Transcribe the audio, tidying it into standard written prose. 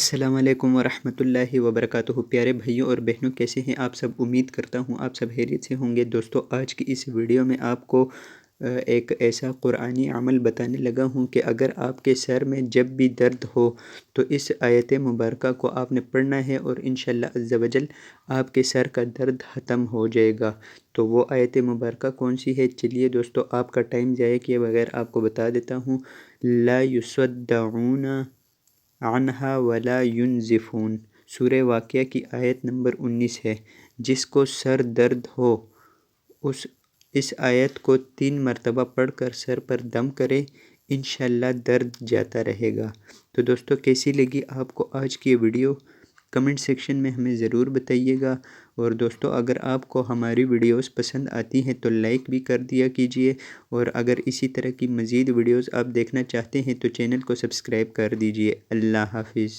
السلام علیکم ورحمۃ اللہ وبرکاتہ۔ پیارے بھائیوں اور بہنوں، کیسے ہیں آپ سب؟ امید کرتا ہوں آپ سب خیریت سے ہوں گے۔ دوستو، آج کی اس ویڈیو میں آپ کو ایک ایسا قرآنی عمل بتانے لگا ہوں کہ اگر آپ کے سر میں جب بھی درد ہو تو اس آیت مبارکہ کو آپ نے پڑھنا ہے اور انشاءاللہ عز و جل آپ کے سر کا درد ختم ہو جائے گا۔ تو وہ آیت مبارکہ کون سی ہے؟ چلیے دوستو، آپ کا ٹائم ضائع کیے بغیر آپ کو بتا دیتا ہوں۔ لا یصدعون عنہا ولا ینزفون، سورہ واقعہ کی آیت نمبر 19 ہے۔ جس کو سر درد ہو اس آیت کو 3 مرتبہ پڑھ کر سر پر دم کرے، انشاءاللہ درد جاتا رہے گا۔ تو دوستو، کیسی لگی آپ کو آج کی ویڈیو؟ کمنٹ سیکشن میں ہمیں ضرور بتائیے گا۔ اور دوستو، اگر آپ کو ہماری ویڈیوز پسند آتی ہیں تو لائک بھی کر دیا کیجئے، اور اگر اسی طرح کی مزید ویڈیوز آپ دیکھنا چاہتے ہیں تو چینل کو سبسکرائب کر دیجئے۔ اللہ حافظ۔